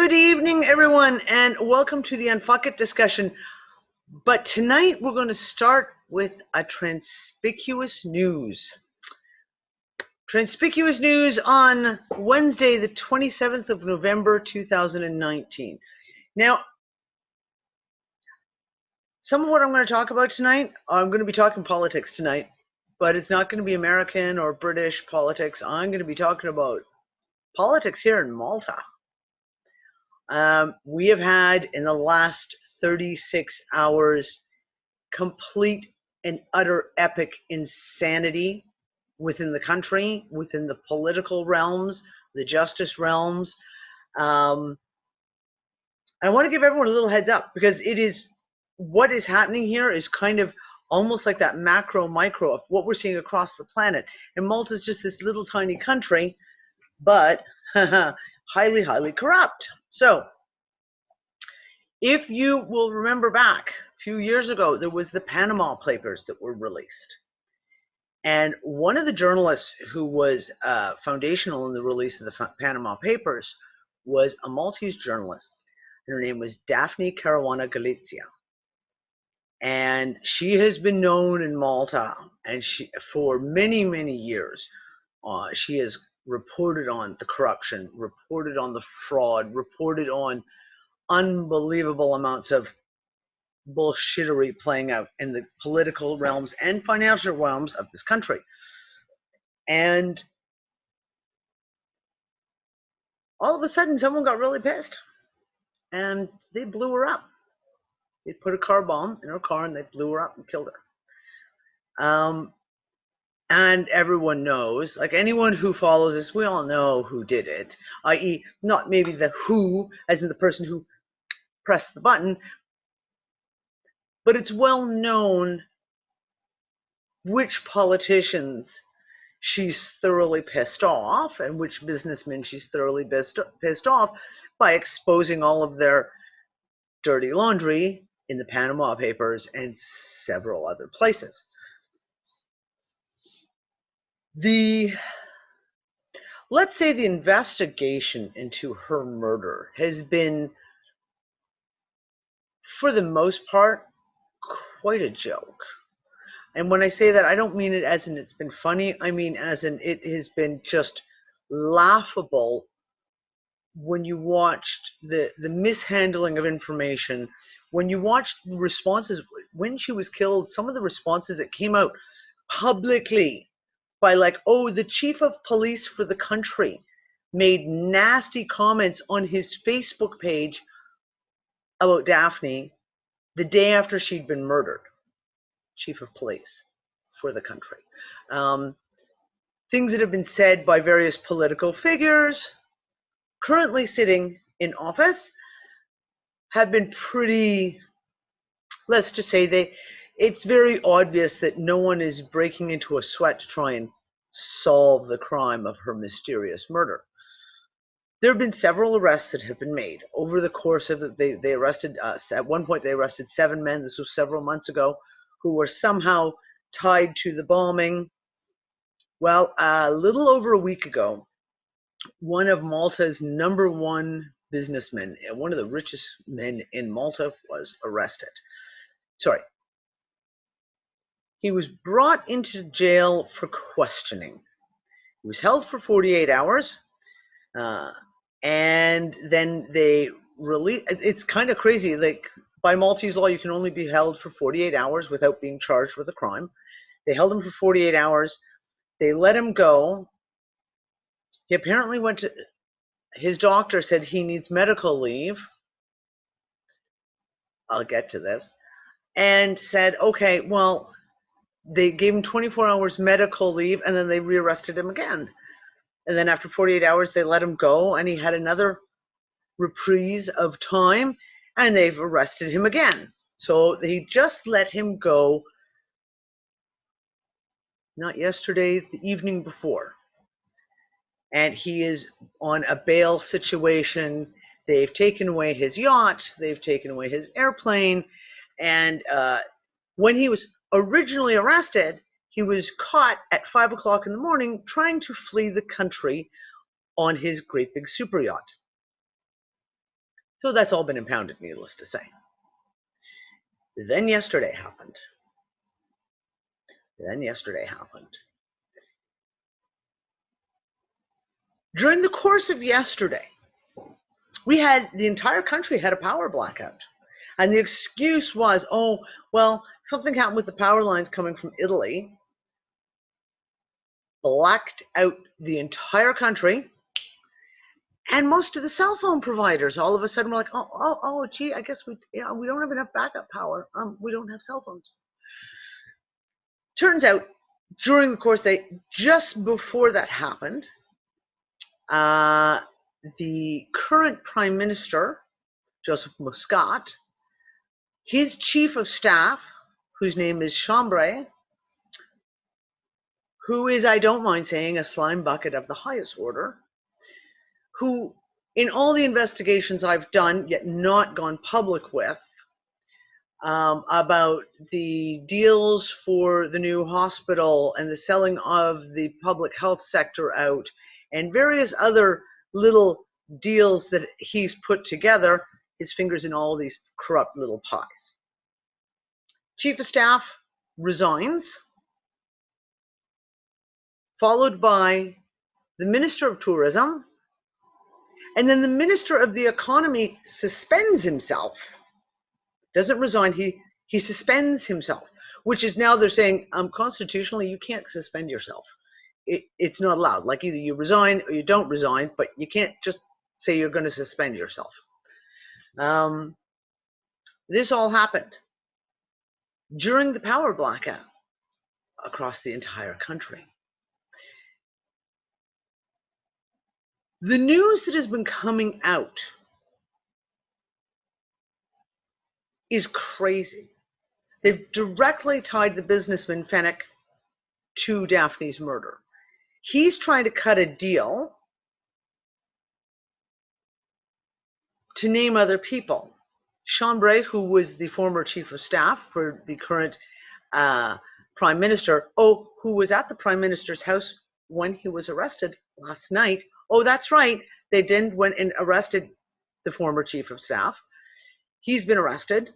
Good evening, everyone, and welcome to the Unfuck It discussion. But tonight we're going to start with a Transpicuous news. Transpicuous news on Wednesday, the 27th of November, 2019. Now, some of what I'm going to talk about tonight, I'm going to be talking politics tonight, but it's not going to be American or British politics. I'm going to be talking about politics here in Malta. We have had in the last 36 hours complete and utter epic insanity within the country, within the political realms, the justice realms. I want to give everyone a little heads up because what is happening here is kind of almost like that macro micro of what we're seeing across the planet. And Malta is just this little tiny country, but highly, highly corrupt. So if you will remember back a few years ago, there was the Panama Papers that were released. And one of the journalists who was foundational in the release of the Panama Papers was a Maltese journalist. Her name was Daphne Caruana Galizia. And she has been known in Malta, and for many, many years, she has reported on the corruption, reported on the fraud, reported on unbelievable amounts of bullshittery playing out in the political realms and financial realms of this country. And all of a sudden, someone got really pissed and they blew her up. They put a car bomb in her car and they blew her up and killed her. And everyone knows, like anyone who follows this, we all know who did it, i.e. not maybe the who, as in the person who pressed the button, but it's well known which politicians she's thoroughly pissed off and which businessmen she's thoroughly pissed off by exposing all of their dirty laundry in the Panama Papers and several other places. Let's say the investigation into her murder has been, for the most part, quite a joke. And when I say that, I don't mean it as in it's been funny. I mean as in it has been just laughable when you watched the mishandling of information, when you watched the responses. When she was killed, some of the responses that came out publicly by the chief of police for the country made nasty comments on his Facebook page about Daphne the day after she'd been murdered. Chief of police for the country. Things that have been said by various political figures currently sitting in office have been pretty, let's just say it's very obvious that no one is breaking into a sweat to try and solve the crime of her mysterious murder. There have been several arrests that have been made over the course of it. They arrested us. At one point, they arrested 7 men. This was several months ago, who were somehow tied to the bombing. Well, a little over a week ago, one of Malta's #1 businessmen, and one of the richest men in Malta, was arrested. Sorry. He was brought into jail for questioning. He was held for 48 hours, and then they released. It's kind of crazy. Like, by Maltese law, you can only be held for 48 hours without being charged with a crime. They held him for 48 hours. They let him go. He apparently went to, his doctor said he needs medical leave. I'll get to this. And said, okay, well, they gave him 24 hours medical leave, and then they rearrested him again. And then after 48 hours, they let him go, and he had another reprise of time, and they've arrested him again. So they just let him go, not yesterday, the evening before. And he is on a bail situation. They've taken away his yacht, they've taken away his airplane, and when he was originally arrested, he was caught at 5 o'clock in the morning trying to flee the country on his great big super yacht. So that's all been impounded, needless to say. Then yesterday happened. During the course of yesterday, the entire country had a power blackout. And the excuse was, oh, well, something happened with the power lines coming from Italy, blacked out the entire country. And most of the cell phone providers, all of a sudden, were like, oh, gee, I guess we don't have enough backup power. We don't have cell phones. Turns out, during the course, just before that happened, the current Prime Minister, Joseph Muscat, his chief of staff, whose name is Chambray, who is, I don't mind saying, a slime bucket of the highest order, who, in all the investigations I've done, yet not gone public with, about the deals for the new hospital and the selling of the public health sector out, and various other little deals that he's put together, his fingers in all these corrupt little pies. Chief of Staff resigns, followed by the Minister of Tourism, and then the Minister of the Economy suspends himself. Doesn't resign, he suspends himself, which is now they're saying, constitutionally, you can't suspend yourself. It's not allowed. Like either you resign or you don't resign, but you can't just say you're going to suspend yourself. This all happened during the power blackout across the entire country. The news that has been coming out is crazy. They've directly tied the businessman Fenech to Daphne's murder. He's trying to cut a deal to name other people. Chambray, who was the former chief of staff for the current prime minister, who was at the prime minister's house when he was arrested last night. Oh, that's right. They went and arrested the former chief of staff. He's been arrested.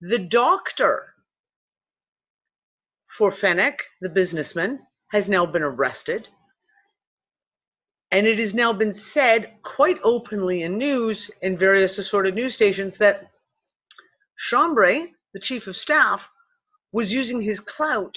The doctor for Fenech, the businessman, has now been arrested. And it has now been said quite openly in news and various assorted news stations that Chambray, the chief of staff, was using his clout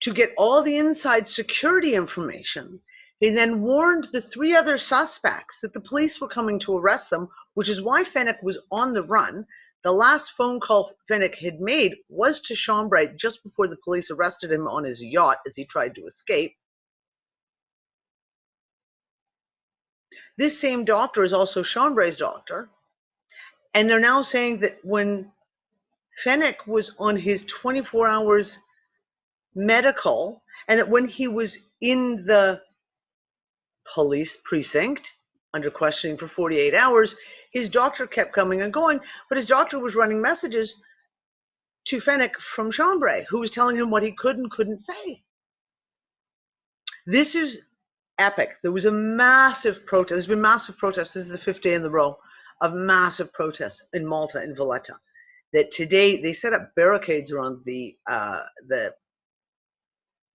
to get all the inside security information. He then warned the 3 other suspects that the police were coming to arrest them, which is why Fenech was on the run. The last phone call Fenech had made was to Chambray just before the police arrested him on his yacht as he tried to escape. This same doctor is also Chambray's doctor. And they're now saying that when Fenech was on his 24 hours medical, and that when he was in the police precinct under questioning for 48 hours, his doctor kept coming and going, but his doctor was running messages to Fenech from Chambray, who was telling him what he could and couldn't say. This is epic. There was a massive protest. There's been massive protests. This is the 5th day in a row of massive protests in Malta and Valletta. That today they set up barricades around the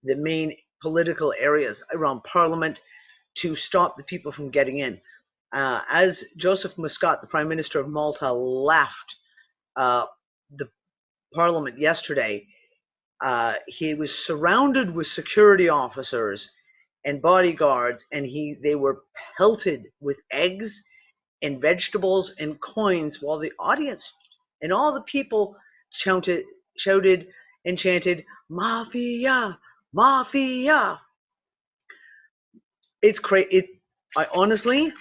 main political areas around Parliament to stop the people from getting in. As Joseph Muscat, the Prime Minister of Malta, left the Parliament yesterday, he was surrounded with security officers and bodyguards, and they were pelted with eggs and vegetables and coins, while the audience and all the people shouted and chanted, "Mafia, Mafia." It's crazy. I honestly,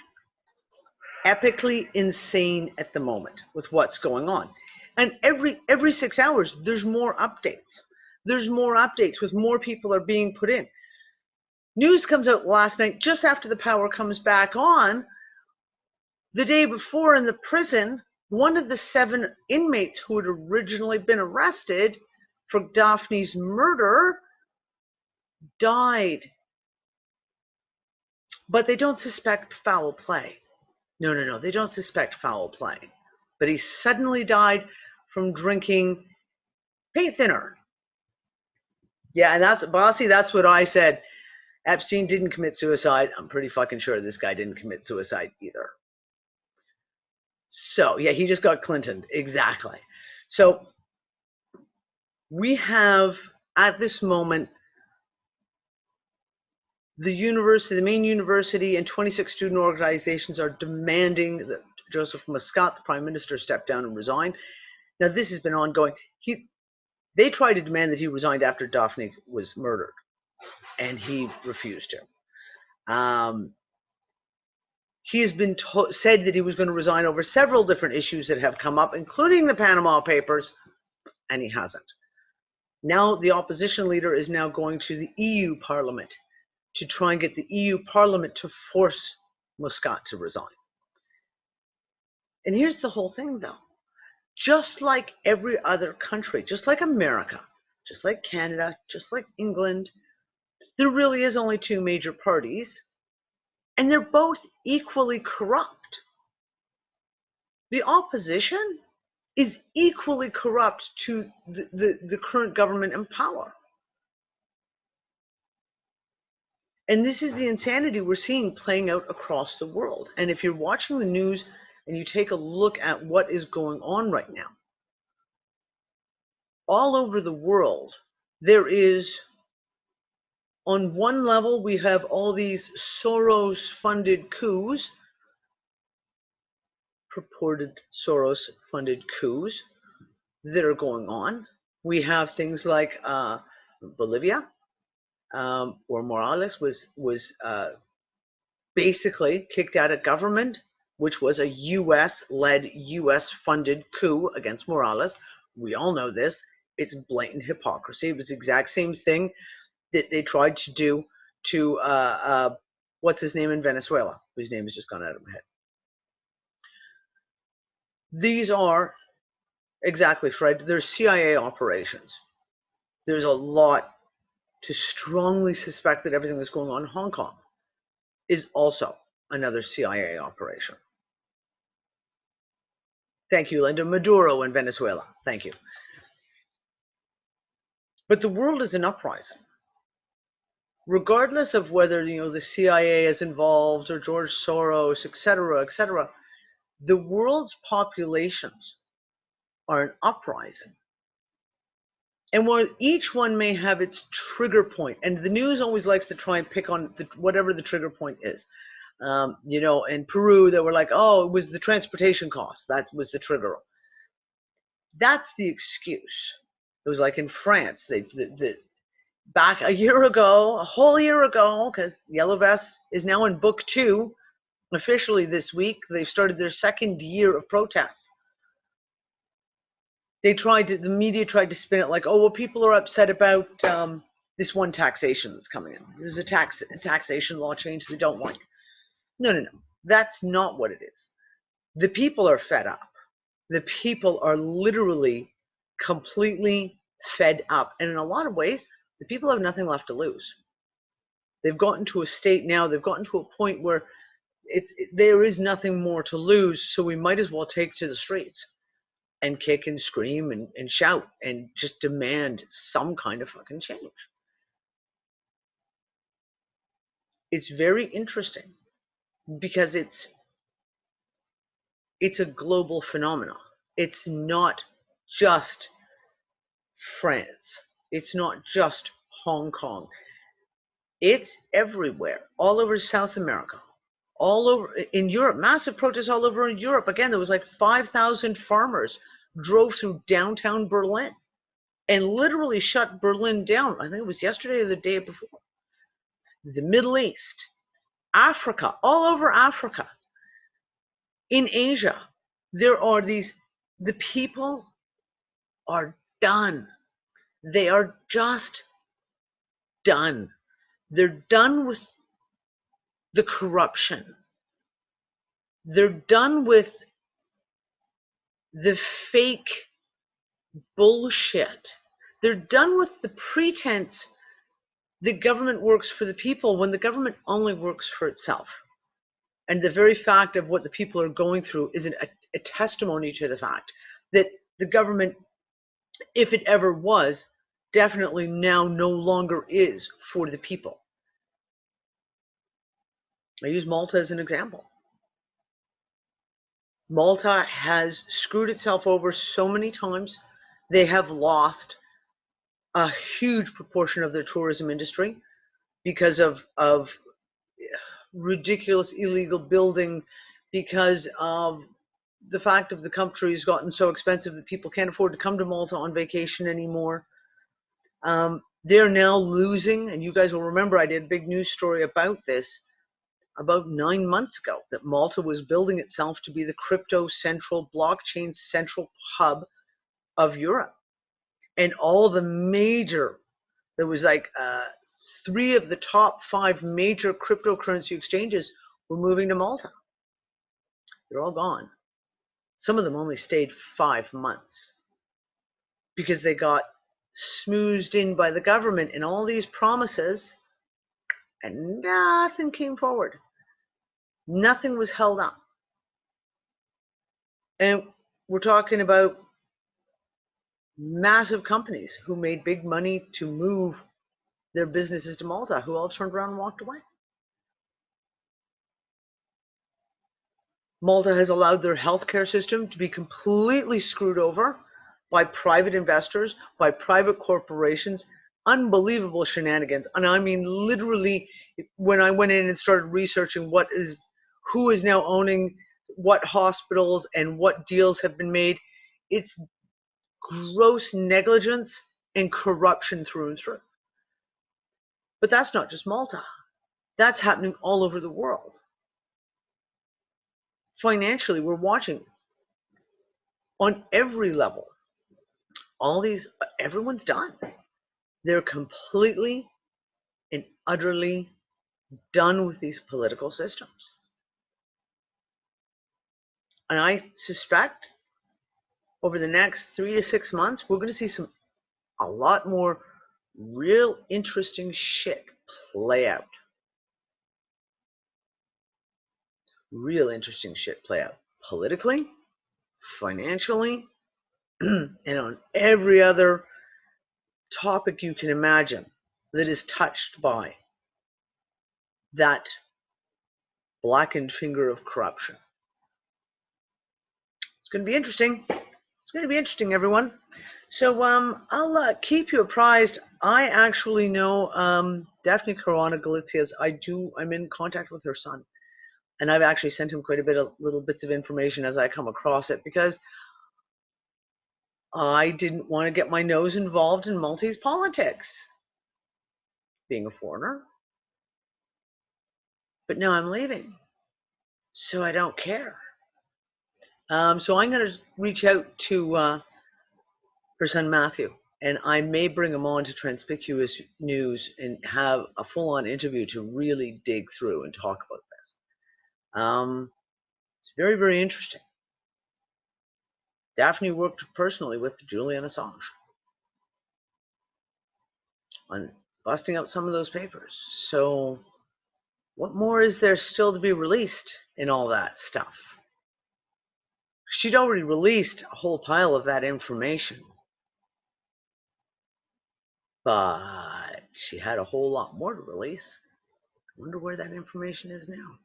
epically insane at the moment with what's going on. And every 6 hours, there's more updates. There's more updates with more people are being put in. News comes out last night, just after the power comes back on. The day before in the prison, one of the 7 inmates who had originally been arrested for Daphne's murder died. But they don't suspect foul play. No. They don't suspect foul play. But he suddenly died from drinking paint thinner. Yeah, and that's, Bossy, that's what I said. Epstein didn't commit suicide. I'm pretty fucking sure this guy didn't commit suicide either. So, yeah, he just got Clintoned. Exactly. So, we have, at this moment, the university, the main university, and 26 student organizations are demanding that Joseph Muscat, the prime minister, step down and resign. Now, this has been ongoing. They tried to demand that he resigned after Daphne was murdered, and he refused to. He has been said that he was going to resign over several different issues that have come up, including the Panama Papers, and he hasn't. Now the opposition leader is now going to the EU Parliament to try and get the EU Parliament to force Muscat to resign. And here's the whole thing, though. Just like every other country, just like America, just like Canada, just like England, there really is only two major parties, and they're both equally corrupt. The opposition is equally corrupt to the current government in power. And this is the insanity we're seeing playing out across the world. And if you're watching the news and you take a look at what is going on right now, all over the world, there is, on one level, we have all these Soros-funded coups, purported Soros-funded coups that are going on. We have things like Bolivia, where Morales was basically kicked out of government, which was a U.S.-led, U.S.-funded coup against Morales. We all know this. It's blatant hypocrisy. It was the exact same thing that they tried to do to what's his name in Venezuela, whose name has just gone out of my head. These are, exactly, Fred, they're CIA operations. There's a lot to strongly suspect that everything that's going on in Hong Kong is also another CIA operation. Thank you, Linda. Maduro in Venezuela. Thank you. But the world is an uprising. Regardless of whether, the CIA is involved or George Soros, etc., the world's populations are an uprising. And while each one may have its trigger point, and the news always likes to try and pick on whatever the trigger point is. In Peru, they were like, oh, it was the transportation costs. That was the trigger. That's the excuse. It was like in France, back a whole year ago, because Yellow Vest is now in book 2, officially this week. They've started their second year of protests. The media tried to spin it like, oh, well, people are upset about this one taxation that's coming in. There's a taxation law change they don't like. No. That's not what it is. The people are fed up. The people are literally completely fed up. And in a lot of ways, the people have nothing left to lose. They've gotten to a state now, they've gotten to a point where there is nothing more to lose, so we might as well take to the streets and kick and scream and shout and just demand some kind of fucking change. It's very interesting because it's a global phenomenon. It's not just France. It's not just Hong Kong. It's everywhere, all over South America, all over in Europe, massive protests all over in Europe. Again, there was like 5,000 farmers drove through downtown Berlin and literally shut Berlin down. I think it was yesterday or the day before. The Middle East, Africa, all over Africa, in Asia, there are the people are done. They are just done. They're done with the corruption. They're done with the fake bullshit. They're done with the pretense the government works for the people when the government only works for itself. And the very fact of what the people are going through is a testimony to the fact that the government, if it ever was, definitely now no longer is for the people. I use Malta as an example. Malta has screwed itself over so many times. They have lost a huge proportion of their tourism industry because of ridiculous illegal building, because of the fact of the country has gotten so expensive that people can't afford to come to Malta on vacation anymore. They're now losing, and you guys will remember I did a big news story about this about 9 months ago, that Malta was building itself to be the crypto central, blockchain central hub of Europe. And all the major, there was like 3 of the top 5 major cryptocurrency exchanges were moving to Malta. They're all gone. Some of them only stayed 5 months because they got smoothed in by the government and all these promises, and nothing came forward. Nothing was held up. And we're talking about massive companies who made big money to move their businesses to Malta, who all turned around and walked away. Malta has allowed their healthcare system to be completely screwed over by private investors, by private corporations, unbelievable shenanigans. And I mean, literally, when I went in and started researching who is now owning what hospitals and what deals have been made, it's gross negligence and corruption through and through. But that's not just Malta. That's happening all over the world. Financially, we're watching on every level. Everyone's done. They're completely and utterly done with these political systems. And I suspect over the next 3 to 6 months, we're going to see a lot more real interesting shit play out. Real interesting shit play out politically, financially, and on every other topic you can imagine that is touched by that blackened finger of corruption. It's going to be interesting. It's going to be interesting, everyone. So I'll keep you apprised. I actually know Daphne Caruana Galizia. I'm in contact with her son, and I've actually sent him quite a bit of little bits of information as I come across it, because I didn't want to get my nose involved in Maltese politics, being a foreigner. But now I'm leaving, so I don't care. So I'm going to reach out to her son Matthew, and I may bring him on to Transpicuous News and have a full-on interview to really dig through and talk about this. It's very, very interesting. Daphne worked personally with Julian Assange on busting out some of those papers. So what more is there still to be released in all that stuff? She'd already released a whole pile of that information, but she had a whole lot more to release. I wonder where that information is now.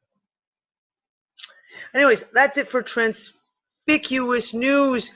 Anyways, that's it for Transpicuous News.